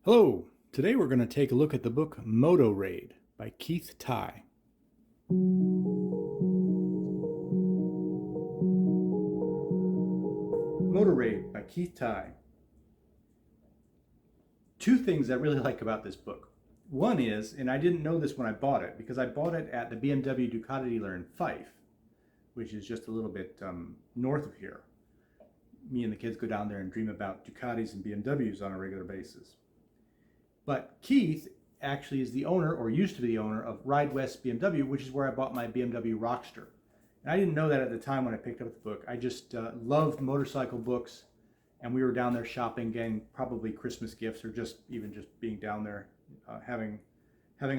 Hello! Today we're going to take a look at the book MotoRaid by Keith Tye. MotoRaid by Keith Tye. Two things I really like about this book. One is, and I didn't know this when I bought it, because I bought it at the BMW Ducati dealer in Fife, which is just a little bit north of here. Me and the kids go down there and dream about Ducatis and BMWs on a regular basis. But Keith actually is the owner, or used to be the owner, of Ride West BMW, which is where I bought my BMW Rockster. And I didn't know that at the time when I picked up the book. I just loved motorcycle books, and we were down there shopping, getting probably Christmas gifts, or just being down there having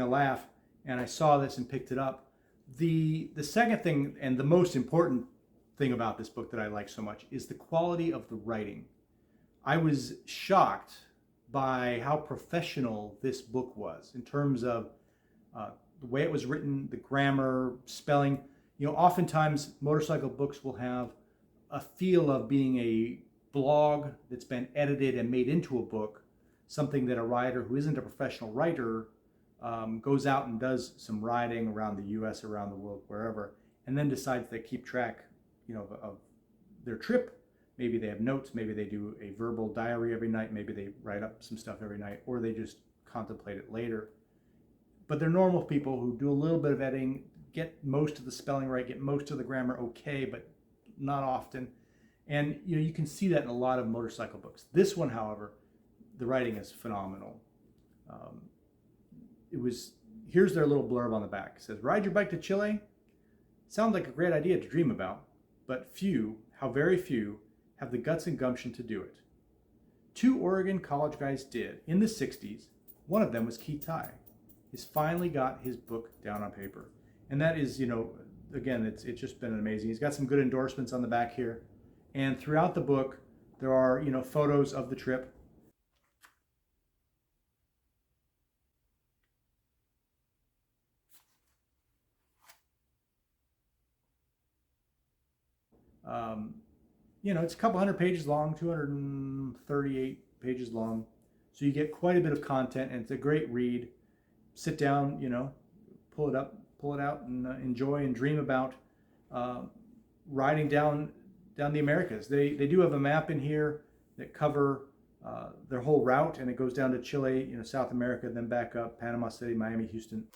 a laugh. And I saw this and picked it up. The second thing, and the most important thing about this book that I like so much, is the quality of the writing. I was shocked by how professional this book was in terms of the way it was written, the grammar, spelling. You know, oftentimes motorcycle books will have a feel of being a blog that's been edited and made into a book, something that a writer who isn't a professional writer goes out and does some writing around the US, around the world, wherever, and then decides they keep track, of their trip. Maybe they have notes, maybe they do a verbal diary every night, maybe they write up some stuff every night, or they just contemplate it later. But they're normal people who do a little bit of editing, get most of the spelling right, get most of the grammar okay, but not often. And you can see that in a lot of motorcycle books. This one, however, the writing is phenomenal. Here's their little blurb on the back. It says, "Ride your bike to Chile? Sounds like a great idea to dream about, but few, how very few, have the guts and gumption to do it. Two Oregon college guys did in the 60s. One of them was Keith Tye. He's finally got his book down on paper." And that is, again, it's just been amazing. He's got some good endorsements on the back here. And throughout the book, there are, photos of the trip. It's a couple hundred pages long, 238 pages long. So you get quite a bit of content, and it's a great read. Sit down, pull it out, and enjoy and dream about riding down the Americas. They do have a map in here that cover their whole route, and it goes down to Chile, South America, then back up, Panama City, Miami, Houston.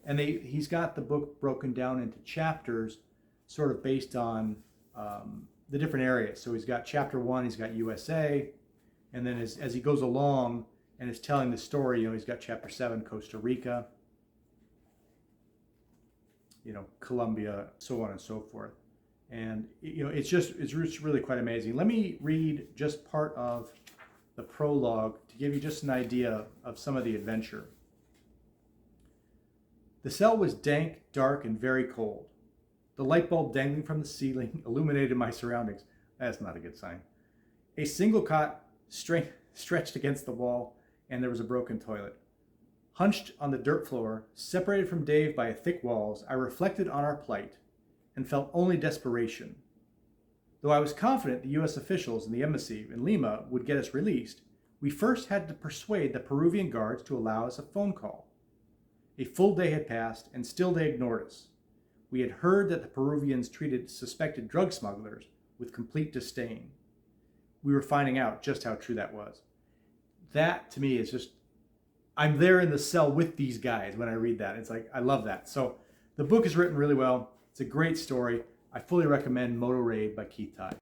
And he's got the book broken down into chapters, sort of based on the different areas. So he's got chapter 1, he's got USA, and then as he goes along and is telling the story, he's got chapter 7, Costa Rica, Colombia, so on and so forth. And it's really quite amazing. Let me read just part of the prologue to give you just an idea of some of the adventure. "The cell was dank, dark, and very cold. The light bulb dangling from the ceiling illuminated my surroundings." That's not a good sign. "A single cot stretched against the wall, and there was a broken toilet. Hunched on the dirt floor, separated from Dave by thick walls, I reflected on our plight and felt only desperation. Though I was confident the U.S. officials and the embassy in Lima would get us released, we first had to persuade the Peruvian guards to allow us a phone call. A full day had passed, and still they ignored us. We had heard that the Peruvians treated suspected drug smugglers with complete disdain. We were finding out just how true that was." That, to me, is just, I'm there in the cell with these guys when I read that. It's like, I love that. So the book is written really well. It's a great story. I fully recommend MotoRaid by Keith Tye.